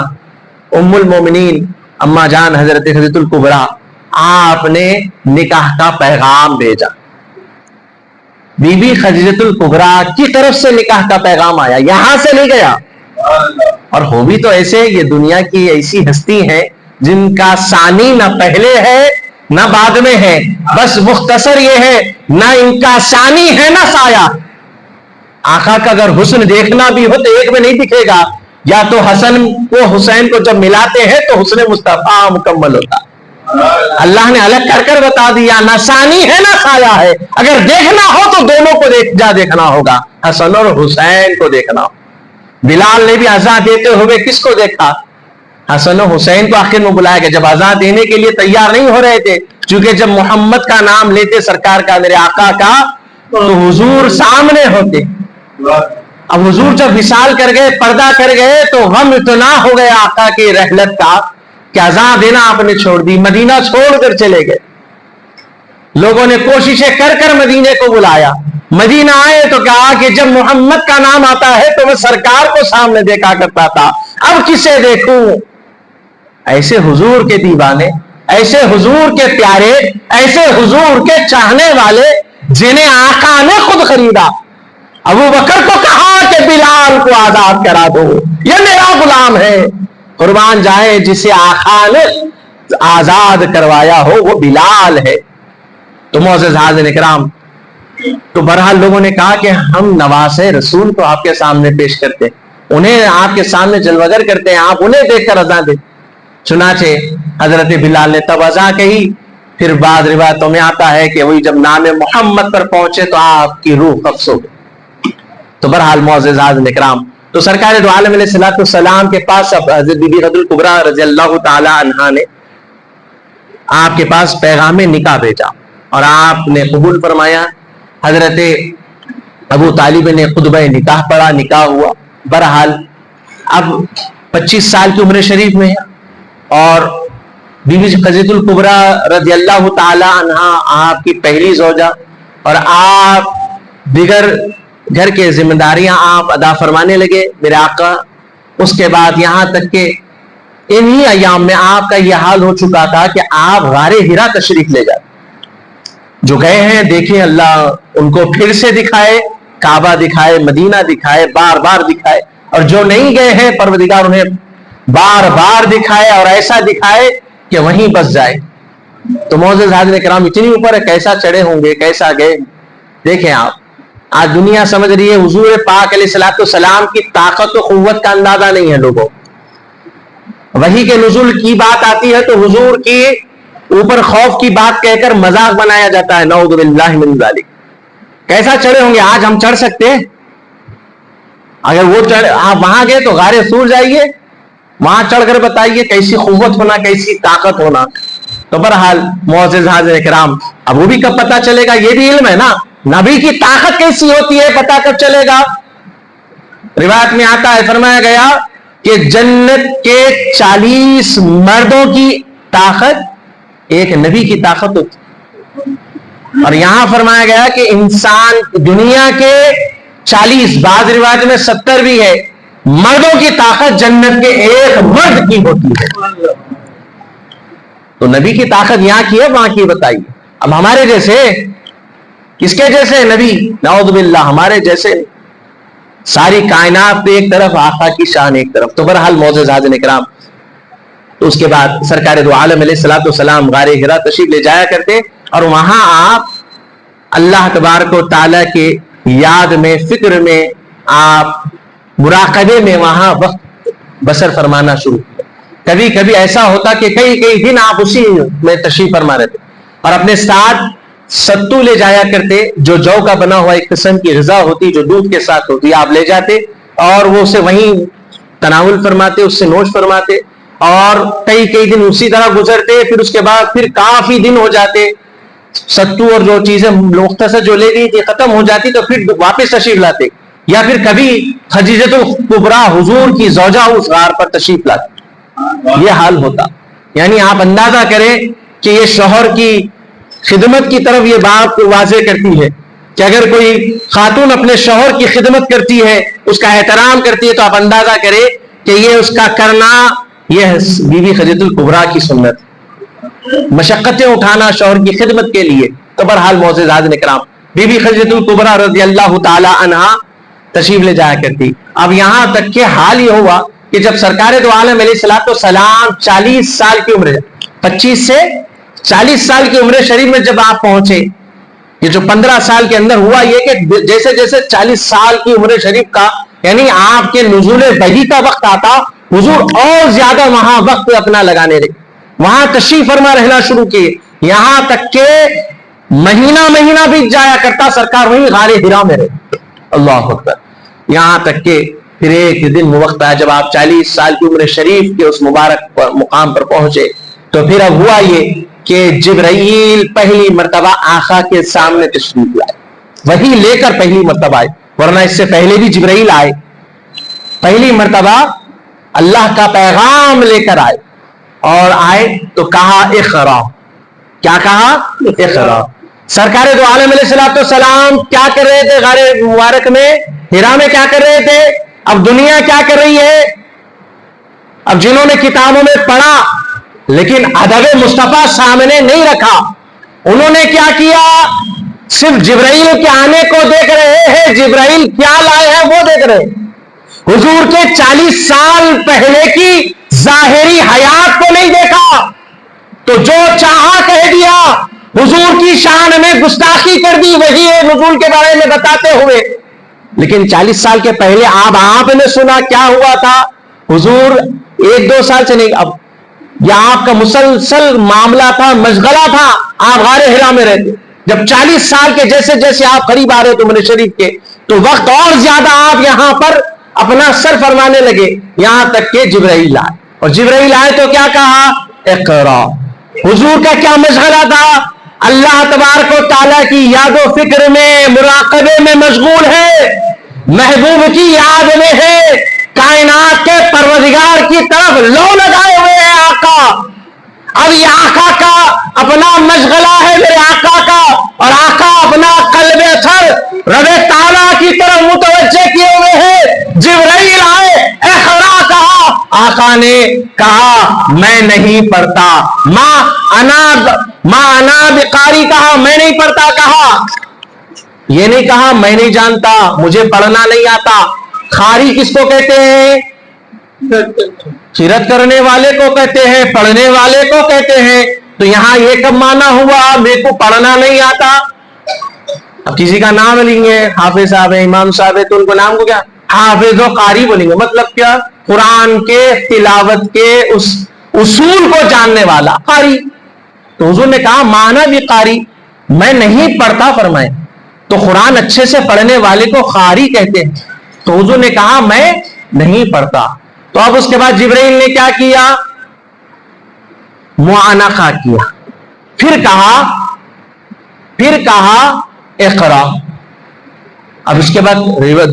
ام المومنین اما جان حضرت خدیجۃ الکبریٰ, آپ نے نکاح کا پیغام بھیجا. بی بی خدیجۃ الکبریٰ کی طرف سے نکاح کا پیغام آیا, یہاں سے نہیں گیا. اور ہو بھی تو ایسے, یہ دنیا کی ایسی ہستی ہیں جن کا ثانی نہ پہلے ہے نہ بعد میں ہے, بس مختصر یہ ہے نہ ان کا ثانی ہے نہ سایہ. آقا کا اگر حسن دیکھنا بھی ہو تو ایک میں نہیں دکھے گا, یا تو حسن کو حسین کو جب ملاتے ہیں تو حسن مصطفیٰ مکمل ہوتا. اللہ نے الگ کر کر بتا دیا نہ ثانی ہے نہ سایہ ہے. اگر دیکھنا ہو تو دونوں کو دیکھنا ہوگا, حسن اور حسین کو دیکھنا ہو. بلال نے بھی اذان دیتے ہوئے کس کو دیکھا؟ حسن و حسین کو آخر میں بلایا گیا جب اذان دینے کے لیے تیار نہیں ہو رہے تھے, چونکہ جب محمد کا نام لیتے سرکار کا, میرے آقا کا, تو حضور سامنے ہوتے. اب حضور جب وصال کر گئے, پردہ کر گئے, تو غم اتنا ہو گیا آقا کی رحلت کا کہ اذان دینا آپ نے چھوڑ دی, مدینہ چھوڑ کر چلے گئے. لوگوں نے کوششیں کر کر مدینے کو بلایا, مدینہ آئے تو کہا کہ جب محمد کا نام آتا ہے تو میں سرکار کو سامنے دیکھا کرتا تھا, اب کسے دیکھوں. ایسے حضور کے دیوانے, ایسے حضور کے پیارے, ایسے حضور کے چاہنے والے جنہیں آقا نے خود خریدا. ابو بکر کو کہا کہ بلال کو آزاد کرا دو, یہ میرا غلام ہے, قربان جائے جسے آقا نے آزاد کروایا ہو وہ بلال ہے. تو معزز حاضرین کرام, تو بہرحال لوگوں نے کہا کہ ہم نواسے رسول کو آپ کے سامنے پیش کرتے, انہیں آپ کے سامنے جلوگر کرتے ہیں, آپ انہیں دیکھ کر اذان دیں. چنانچہ حضرت بلال نے تب اذان کہی پھر بعض روایتوں میں آتا ہے کہ وہی جب نام محمد پر پہنچے تو آپ کی روح قبض ہو گئی. تو بہرحال معزز حاضرین اکرام، تو سرکار دو عالم علیہ السلام کے پاس حضرت بی بی خدیجہ الکبریٰ رضی اللہ تعالی عنہا نے آپ کے پاس پیغام نکاح بھیجا اور آپ نے قبول فرمایا. حضرت ابو طالب نے خطبہ نکاح پڑھا، نکاح ہوا. بہرحال اب 25 سال کی عمر شریف میں ہے اور بی بی خدیجہ الکبریٰ رضی اللہ تعالی عنہا آپ کی پہلی زوجہ، اور آپ دیگر گھر کے ذمہ داریاں آپ ادا فرمانے لگے میرے آقا. اس کے بعد یہاں تک کہ انہی ایام میں آپ کا یہ حال ہو چکا تھا کہ آپ غار حرا تشریف لے جاتے. جو گئے ہیں دیکھیں اللہ ان کو پھر سے دکھائے، کعبہ دکھائے، مدینہ دکھائے، بار بار دکھائے. اور جو نہیں گئے ہیں پروردگار انہیں بار بار دکھائے اور ایسا دکھائے کہ وہیں بس جائے. تو معزز حاضرین کرام اتنی اوپر ہے، کیسا چڑھے ہوں گے، کیسا گئے. دیکھیں آپ آج دنیا سمجھ رہی ہے حضور پاک علیہ السلام کی طاقت و قوت کا اندازہ نہیں ہے لوگوں. وحی کے نزول کی بات آتی ہے تو حضور کی اوپر خوف کی بات کہہ کر مذاق بنایا جاتا ہے. نعوذ باللہ من ذالک. کیسا چڑھے ہوں گے؟ آج ہم چڑھ سکتے ہیں؟ اگر وہ چڑھ آپ وہاں گئے تو غار سور جائیے، وہاں چڑھ کر بتائیے کیسی قوت ہونا، کیسی طاقت ہونا. تو بہرحال معزز حاضرین کرام اب وہ بھی کب پتا چلے گا؟ یہ بھی علم ہے نا، نبی کی طاقت کیسی ہوتی ہے پتا کب چلے گا؟ روایت میں آتا ہے، فرمایا گیا کہ جنت کے 40 مردوں کی طاقت ایک نبی کی طاقت ہوتی. اور یہاں فرمایا گیا کہ انسان دنیا کے 40، بعض روایت میں 70 بھی ہے، مردوں کی طاقت جنت کے ایک مرد کی ہوتی ہے. تو نبی کی طاقت یہاں کی ہے وہاں کی بتائیے. اب ہمارے جیسے کس کے جیسے نبی؟ نعوذ باللہ ہمارے جیسے. ساری کائنات ایک طرف، آقا کی شان ایک طرف. تو بہرحال معزز حاضرین اکرام تو اس کے بعد سرکار دو عالم علیہ السلام غار حرا تشریف لے جایا کرتے اور وہاں آپ اللہ تبارک و تعالیٰ کے یاد میں، فکر میں، آپ مراقبے میں وہاں وقت بسر فرمانا شروع کیا. کبھی کبھی ایسا ہوتا کہ کئی دن آپ اسی میں تشریف فرما رہتے اور اپنے ساتھ ستو لے جایا کرتے، جو جو کا بنا ہوا ایک قسم کی غذا ہوتی جو دودھ کے ساتھ ہوتی، آپ لے جاتے اور وہ اسے وہیں تناول فرماتے، اس سے نوش فرماتے اور کئی دن اسی طرح گزرتے. پھر اس کے بعد پھر کافی دن ہو جاتے، ستو اور جو چیزیں مختصر جو لے لی تھی ختم ہو جاتی تو پھر واپس تشریف لاتے. یا پھر کبھی خدیجہ الکبریٰ حضور کی زوجہ اس غار پر تشریف لاتے. یہ حال ہوتا. یعنی آپ اندازہ کریں کہ یہ شوہر کی خدمت کی طرف یہ بات واضح کرتی ہے کہ اگر کوئی خاتون اپنے شوہر کی خدمت کرتی ہے، اس کا احترام کرتی ہے، تو آپ اندازہ کریں کہ یہ اس کا کرنا یہ بی بی خدیجہ الکبریٰ کی سنت، مشقتیں اٹھانا شوہر کی خدمت کے لیے. تو بہرحال معزز حاضرین اکرام بی بی خدیجہ الکبریٰ رضی اللہ تعالی عنہا تشریف لے جایا کرتی. اب یہاں تک کہ حال یہ ہوا کہ جب سرکار دو عالم علیہ السلام 40 سال کی عمر، 25 سے 40 سال کی عمر شریف میں جب آپ پہنچے، یہ جو 15 سال کے اندر ہوا یہ کہ جیسے جیسے 40 سال کی عمر شریف کا یعنی آپ کے نزول وحی کا وقت آتا، حضور اور زیادہ وہاں وقت اپنا لگانے لگے، وہاں تشریف فرما رہنا شروع کیے. یہاں تک کہ مہینہ بیت جایا کرتا سرکار وہیں غار حرا میں رہے. اللہ اکبر. یہاں تک کہ پھر ایک دن وہ وقت آیا جب آپ 40 سال کی عمر شریف کے اس مبارک مقام پر پہنچے تو پھر اب ہوا یہ کہ جبرائیل پہلی مرتبہ آقا کے سامنے تشریف لائے، وہی لے کر پہلی مرتبہ آئے، ورنہ اس سے پہلے بھی جبرائیل آئے. پہلی مرتبہ اللہ کا پیغام لے کر آئے اور آئے تو کہا اقرا. کیا کہا؟ اقرا. سرکار دو عالم علیہ السلام کیا کر رہے تھے غار مبارک میں حرا میں؟ کیا کر رہے تھے؟ اب دنیا کیا کر رہی ہے؟ اب جنہوں نے کتابوں میں پڑھا لیکن ادب مصطفیٰ سامنے نہیں رکھا، انہوں نے کیا کیا؟ صرف جبرائیل کے آنے کو دیکھ رہے ہیں، جبرائیل کیا لائے ہیں وہ دیکھ رہے ہیں. حضور کے 40 سال پہلے کی ظاہری حیات کو نہیں دیکھا تو جو چاہا کہہ دیا، حضور کی شان میں گستاخی کر دی وہی نزول کے بارے میں بتاتے ہوئے. لیکن 40 سال کے پہلے آپ نے سنا کیا ہوا تھا. حضور 1-2 سال سے نہیں، اب یہ آپ کا مسلسل معاملہ تھا، مشغلہ تھا. آپ غار ہرا میں رہتے. جب 40 سال کے جیسے جیسے آپ قریب آ رہے تھے عمر شریف کے، تو وقت اور زیادہ آپ یہاں پر اپنا سر فرمانے لگے، یہاں تک کہ جبرائیل آئے. اور جبرائیل آئے تو کیا کہا؟ اقرا. حضور کا کیا مشغلہ تھا؟ اللہ تبارک و تعالیٰ کی یاد و فکر میں، مراقبے میں مشغول ہے، محبوب کی یاد میں ہے، کائنات کے پروردگار کی طرف لو لگائے ہوئے ہیں آقا. اب یہ آقا کا اپنا مشغلہ ہے، میرے آقا کا، اور آقا اپنا قلب اثر رب تعالیٰ کی طرف متوجہ کیے ہوئے ہیں. جبرائیل آئے، اقرا کہا، آقا نے کہا میں نہیں پڑھتا. ما انا بقاری کہا، میں نہیں پڑھتا کہا. یہ نہیں کہا میں نہیں جانتا، مجھے پڑھنا نہیں آتا. قاری کس کو کہتے ہیں؟ قرأت کرنے والے کو کہتے ہیں، پڑھنے والے کو کہتے ہیں. تو یہاں یہ کب مانا ہوا میرے کو پڑھنا نہیں آتا؟ اب کسی کا نام لیں گے، حافظ صاحب ہے، امام صاحب ہے، تو ان کو نام کو کیا حافظ و قاری بولیں گے. مطلب کیا؟ قرآن کے تلاوت کے اس اصول کو جاننے والا قاری. تو حضور نے کہا مانا بھی قاری، میں نہیں پڑھتا فرمائے. تو قرآن اچھے سے پڑھنے والے کو قاری کہتے ہیں. تو حضور نے کہا میں نہیں پڑھتا. تو اب اس کے بعد جبرائیل نے کیا کیا؟ معانقہ کیا. پھر کہا اقرا. اب اس کے بعد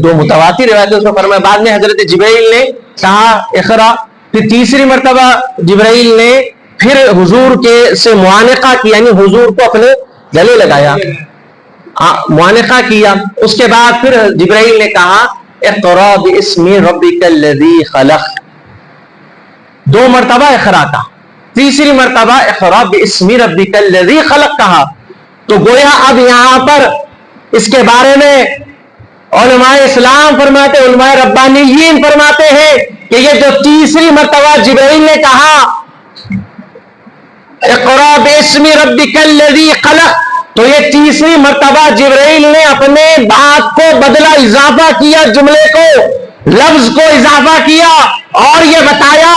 دو متواتر روایتیں اس میں فرمایا. بعد میں حضرت جبرائیل نے کہا اقرا. پھر تیسری مرتبہ جبرائیل نے پھر حضور کے سے معانقہ کیا، یعنی حضور کو اپنے گلے لگایا، معانقہ کیا. اس کے بعد پھر جبرائیل نے کہا اقرا باسم ربک الذی خلق. 2 مرتبہ اقرا کہا. تیسری مرتبہ اقرا باسم ربک الذی خلق کہا. تو گویا اب یہاں پر اس کے بارے میں علماء اسلام فرماتے، علماء ربانیین فرماتے ہیں کہ یہ جو تیسری مرتبہ جبرائیل نے کہا اقرا باسم ربک الذی خلق، تو یہ تیسری مرتبہ جبرائیل نے اپنے بات کو بدلا، اضافہ کیا، جملے کو، لفظ کو اضافہ کیا اور یہ بتایا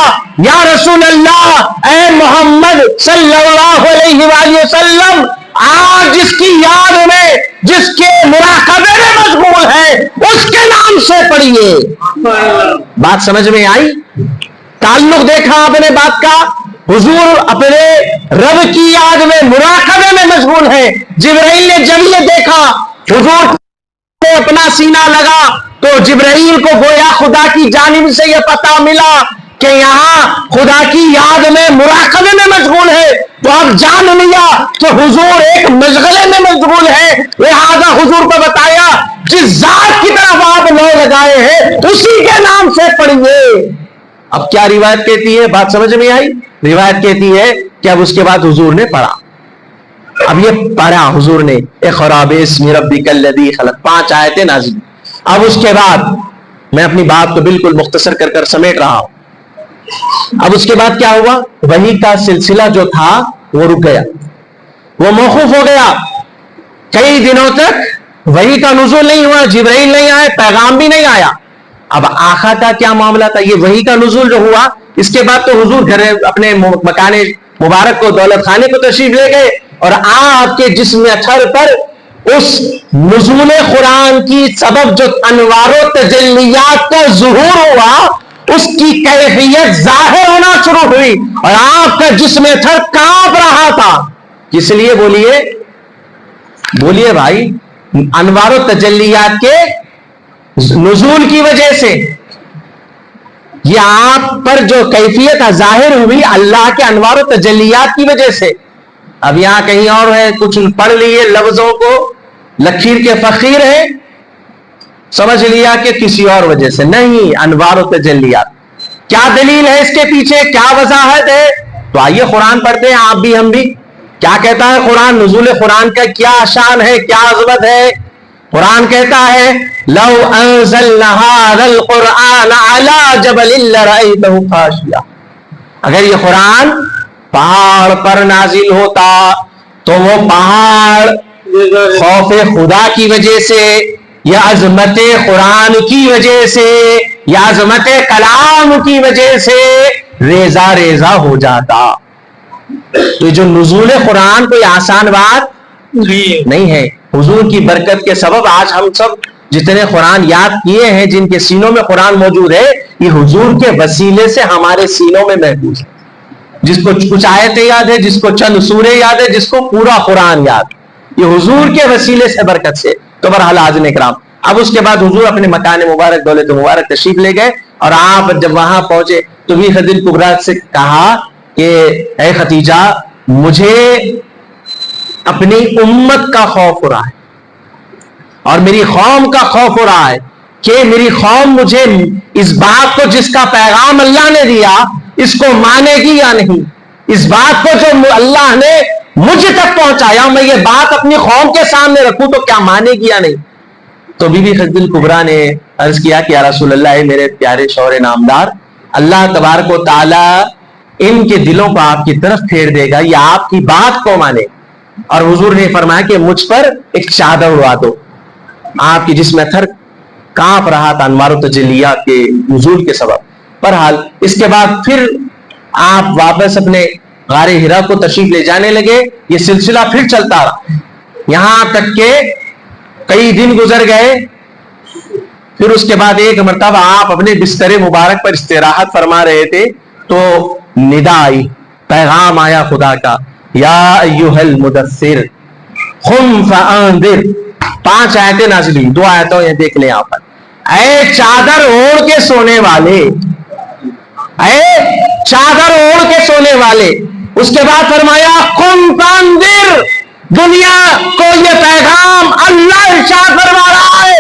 یا رسول اللہ، اے محمد صلی اللہ علیہ وآلہ وسلم، آج جس کی یاد میں، جس کے مراقبے میں مشغول ہے، اس کے نام سے پڑھیے. بات سمجھ میں آئی؟ تعلق دیکھا آپ نے بات کا. حضور اپنے رب کی یاد میں، مراقبے میں مشغول ہے. جبرائیل نے جب یہ دیکھا، حضور نے اپنا سینہ لگا، تو جبرائیل کو گویا خدا کی جانب سے یہ پتہ ملا کہ یہاں خدا کی یاد میں، مراقبے میں مشغول ہے. تو اب جان لیا کہ حضور ایک مشغلے میں مشغول ہے. لہذا حضور کو بتایا جس ذات کی طرف آپ لو لگائے ہیں اسی کے نام سے پڑھیے. اب کیا روایت کہتی ہے؟ بات سمجھ میں آئی؟ روایت کہتی ہے کہ اب اس کے بعد حضور نے پڑھا. اب یہ پڑھا حضور نے اقرا باسم ربک الذی خلق، 5 آیتیں نازل. اب اس کے بعد میں اپنی بات کو بالکل مختصر کر کر سمیٹ رہا ہوں. اب اس کے بعد کیا ہوا؟ وحی کا سلسلہ جو تھا وہ رک گیا، وہ موقوف ہو گیا. کئی دنوں تک وحی کا نزول نہیں ہوا، جبرائیل نہیں آئے، پیغام بھی نہیں آیا. اب آقا کا کیا معاملہ تھا؟ یہ وحی کا نزول جو ہوا، اس کے بعد تو حضور گھر اپنے مکان مبارک کو، دولت خانے کو تشریف لے گئے، اور آپ کے جسم اطہر پر اس نزول قرآن کی سبب جو انوار و تجلیات کا ظہور ہوا، اس کی کیفیت ظاہر ہونا شروع ہوئی، اور آپ کا جسم اطہر کانپ رہا تھا. اس لیے بولیے بھائی، انوار و تجلیات کے نزول کی وجہ سے یہ آپ پر جو کیفیت ظاہر ہوئی، اللہ کے انوار و تجلیات کی وجہ سے. اب یہاں کہیں اور ہے، کچھ پڑھ لیے لفظوں کو، لکیر کے فقیر ہیں، سمجھ لیا کہ کسی اور وجہ سے نہیں. انوار و تجلیات، کیا دلیل ہے اس کے پیچھے، کیا وضاحت ہے؟ تو آئیے قرآن پڑھتے ہیں، آپ بھی ہم بھی. کیا کہتا ہے قرآن؟ نزول قرآن کا کیا شان ہے، کیا عظمت ہے. قرآن کہتا ہے لو انزلنا هذا القرآن على جبل لرأيته خاشعا. اگر یہ قرآن پہاڑ پر نازل ہوتا تو وہ پہاڑ خوف خدا کی وجہ سے، یا عظمت قرآن کی وجہ سے، یا عظمت کلام کی وجہ سے ریزہ ریزہ ہو جاتا. تو جو نزول قرآن کوئی آسان بات نہیں ہے. حضور کی برکت کے سبب آج ہم سب جتنے قرآن یاد کیے ہیں, جن کے سینوں میں قرآن موجود ہے, یہ حضور کے وسیلے سے ہمارے سینوں میں محفوظ ہے. جس کو کچھ آیتیں یاد ہے, جس کو چند سورے یاد ہے, جس کو پورا قرآن یاد, یہ حضور کے وسیلے سے, برکت سے. تو بہرحال حاضرین کرام, اب اس کے بعد حضور اپنے مکان مبارک دولت مبارک تشریف لے گئے, اور آپ جب وہاں پہنچے تو بھی خدیجہ کبریٰ سے کہا کہ اے ختیجہ, مجھے اپنی امت کا خوف ہو رہا ہے اور میری قوم کا خوف ہو رہا ہے کہ میری قوم مجھے اس بات کو, جس کا پیغام اللہ نے دیا, اس کو مانے گی یا نہیں. اس بات کو جو اللہ نے مجھ تک پہنچایا, میں یہ بات اپنی قوم کے سامنے رکھوں تو کیا مانے گی یا نہیں. تو بی بی خدیجہ کبریٰ نے عرض کیا کہ یا رسول اللہ, میرے پیارے شوہر نامدار, اللہ تبارک و تعالی ان کے دلوں کو آپ کی طرف پھیر دے گا, یہ آپ کی بات کو مانے. اور حضور نے فرمایا کہ مجھ پر ایک چادر اڑا دو. آپ کی جسم تھر کانپ رہا تھا انوار و تجلیات کے نزول کے سبب. بہرحال اس کے بعد پھر آپ واپس اپنے غار حرا کو تشریف لے جانے لگے. یہ سلسلہ پھر چلتا رہا, یہاں تک کہ کئی دن گزر گئے. پھر اس کے بعد ایک مرتبہ آپ اپنے بستر مبارک پر استراحت فرما رہے تھے تو ندا آئی, پیغام آیا خدا کا, یا ایھا المدثر قم فانذر. 5 آیتیں نازل ہوئی, 2 آیتوں یہ دیکھ لیں آپ. اے چادر اوڑھ کے سونے والے, اے چادر اوڑھ کے سونے والے. اس کے بعد فرمایا قم فانذر, دنیا کو یہ پیغام اللہ ارشاد فرما رہا ہے,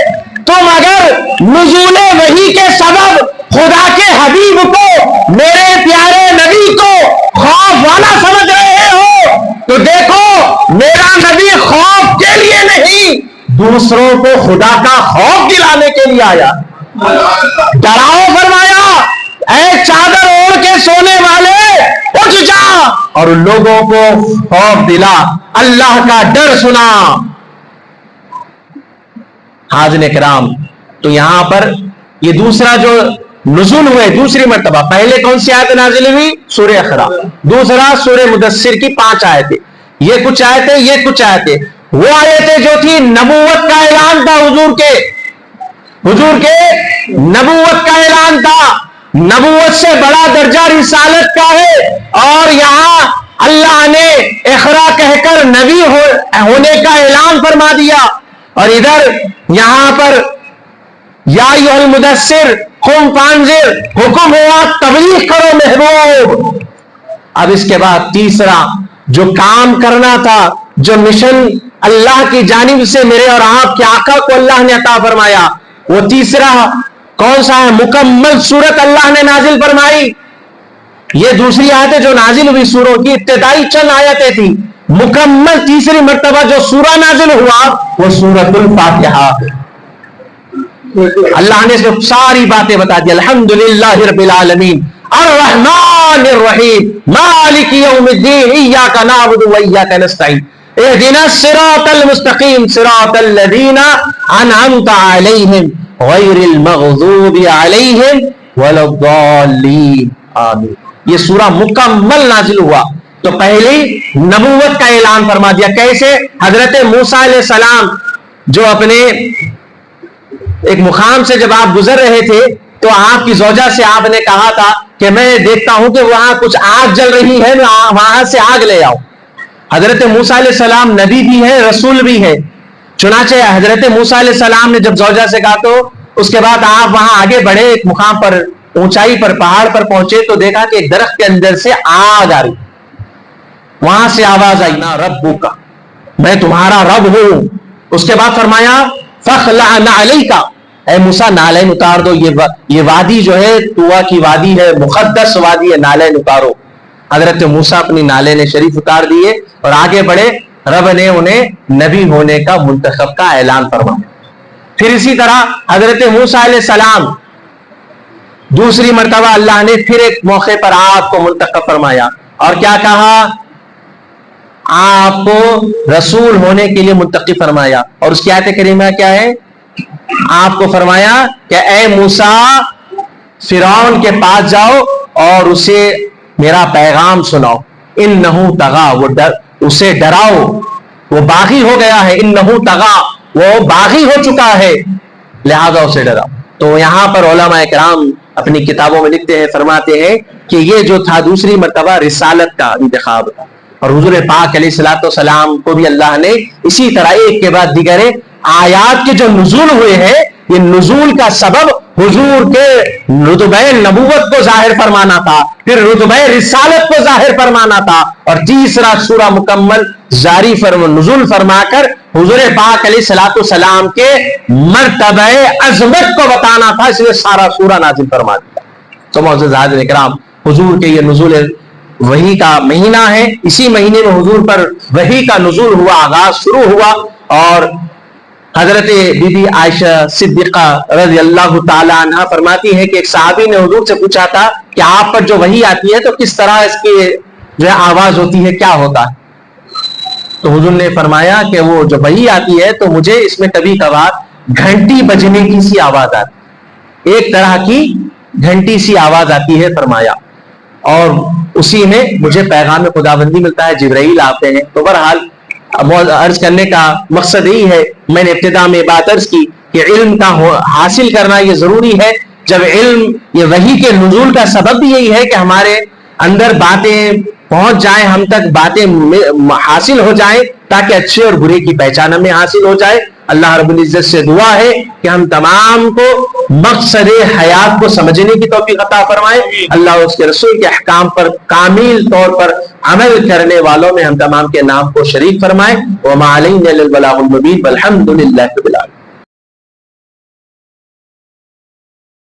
تم اگر نزول وحی کے سبب خدا کے حبیب کو, میرے پیارے نبی کو خوف والا سمجھ رہے ہو تو دیکھو میرا نبی خوف کے لیے نہیں, دوسروں کو خدا کا خوف دلانے کے لیے آیا. ڈراؤ فرمایا, اے چادر اوڑھ کے سونے والے اٹھ جا اور لوگوں کو خوف دلا, اللہ کا ڈر سنا. حاضرین کرام, تو یہاں پر یہ دوسرا جو نزول ہوئے دوسری مرتبہ, پہلے کون سی آیت نازل ہوئی؟ سورہ اقرا. دوسرا سورہ مدثر کی 5 آیتیں. یہ کچھ آیتیں, یہ کچھ آیتیں. وہ آیتیں جو تھی نبوت کا اعلان تھا, حضور کے نبوت کا اعلان تھا. نبوت سے بڑا درجہ رسالت کا ہے, اور یہاں اللہ نے اقرا کہہ کر نبی ہونے کا اعلان فرما دیا. اور ادھر یہاں پر یا ایھا المدثر قم فانذر, حکم ہوا تبلیغ کرو محبوب. اب اس کے بعد تیسرا جو کام کرنا تھا, جو مشن اللہ کی جانب سے میرے اور آپ کے آقا کو اللہ نے عطا فرمایا, وہ تیسرا کون سا ہے؟ مکمل سورت اللہ نے نازل فرمائی. یہ دوسری آیتیں جو نازل ہوئی سوروں کی, ابتدائی چند آیتیں تھی. مکمل تیسری مرتبہ جو سورہ نازل ہوا وہ سورۃ الفاتحہ. اللہ نے اس میں ساری باتیں بتا دی. الحمدللہ رب العالمین الرحمن الرحیم مالک یوم الدین ایاک نعبد و ایاک نستعین اهدنا الصراط المستقیم صراط الذین انعمت علیہم غیر المغضوب علیہم ولا الضالین آمین. یہ سورہ مکمل نازل ہوا تو پہلی نبوت کا اعلان فرما دیا. کیسے؟ حضرت موسیٰ علیہ السلام جو اپنے ایک مقام سے جب آپ گزر رہے تھے تو آپ کی زوجہ سے آپ نے کہا تھا کہ میں دیکھتا ہوں کہ وہاں کچھ آگ جل رہی ہے, وہاں سے آگ لے آؤ. حضرت موسیٰ علیہ السلام نبی بھی ہے, رسول بھی ہے. چنانچہ حضرت موسیٰ علیہ السلام نے جب زوجہ سے کہا تو اس کے بعد آپ وہاں آگے بڑھے, ایک مقام پر اونچائی پر پہاڑ پر پہنچے تو دیکھا کہ ایک درخت کے اندر سے آگ آ رہی. وہاں سے آواز آئی نا ربک, میں تمہارا رب ہوں. اس کے بعد فرمایا فخلع نعلیک, اے موسیٰ نالین اتار دو. یہ وادی جو ہے طوا کی وادی ہے, مقدس وادی ہے, نالین اتارو. حضرت موسیٰ اپنی نالین شریف اتار دیے اور آگے بڑھے. رب نے انہیں نبی ہونے کا منتخب کا اعلان فرمایا. پھر اسی طرح حضرت موسیٰ علیہ السلام دوسری مرتبہ اللہ نے پھر ایک موقع پر آپ کو منتخب فرمایا اور کیا کہا؟ آپ کو رسول ہونے کے لیے منتخب فرمایا. اور اس کی آیت کریمہ کیا ہے؟ آپ کو فرمایا کہ اے موسیٰ فرعون کے پاس جاؤ اور اسے میرا پیغام سناؤ. انہو طغا، اسے ڈراؤ، وہ باغی ہو گیا ہے. انہو طغا، وہ باغی ہو چکا ہے، لہذا اسے ڈراؤ. تو یہاں پر علماء کرام اپنی کتابوں میں لکھتے ہیں، فرماتے ہیں کہ یہ جو تھا دوسری مرتبہ رسالت کا انتخاب تھا، اور حضور پاک علیہ الصلوۃ والسلام کو بھی اللہ نے اسی طرح ایک کے بعد دیگر آیات کے جو نزول ہوئے ہیں، یہ نزول کا سبب حضور کے رتبہ نبوت کو ظاہر فرمانا تھا، پھر رتبہ رسالت کو ظاہر فرمانا تھا، اور تیسرا سورہ مکمل جاری نزول فرما کر حضور پاک علیہ الصلوۃ والسلام کے مرتبہ عظمت کو بتانا تھا، اس لیے سارا سورہ نازل فرما دیا. تو معزز حاضرین اکرام، حضور کے یہ نزول وحی کا مہینہ ہے. اسی مہینے میں حضور پر وحی کا نزول ہوا، آغاز شروع ہوا. اور حضرت بی بی عائشہ صدیقہ رضی اللہ تعالی عنہ فرماتی ہے کہ ایک صحابی نے حضور سے پوچھا تھا کہ آپ پر جو وحی آتی ہے تو کس طرح اس کی جو آواز ہوتی ہے، کیا ہوتا ہے؟ تو حضور نے فرمایا کہ وہ جو وحی آتی ہے تو مجھے اس میں کبھی کبھار گھنٹی بجنے کی سی آواز آتی، ایک طرح کی گھنٹی سی آواز آتی ہے فرمایا، اور اسی میں مجھے پیغام خداوندی ملتا ہے، جبرائیل آتے ہیں. تو بہرحال عرض کرنے کا مقصد یہی ہے، میں نے ابتدا میں بات عرض کی کہ علم کا حاصل کرنا یہ ضروری ہے. جب علم، یہ وحی کے نزول کا سبب بھی یہی ہے کہ ہمارے اندر باتیں پہنچ جائیں، ہم تک باتیں حاصل ہو جائیں، تاکہ اچھے اور برے کی پہچان ہمیں حاصل ہو جائے. اللہ رب العزت سے دعا ہے کہ ہم تمام کو مقصد حیات کو سمجھنے کی توفیق عطا فرمائے. اللہ اس کے رسول کے احکام پر کامل طور پر عمل کرنے والوں میں ہم تمام کے نام کو شریک فرمائے. وما علینا الا البلاغ المبین والحمد للہ رب العالمین.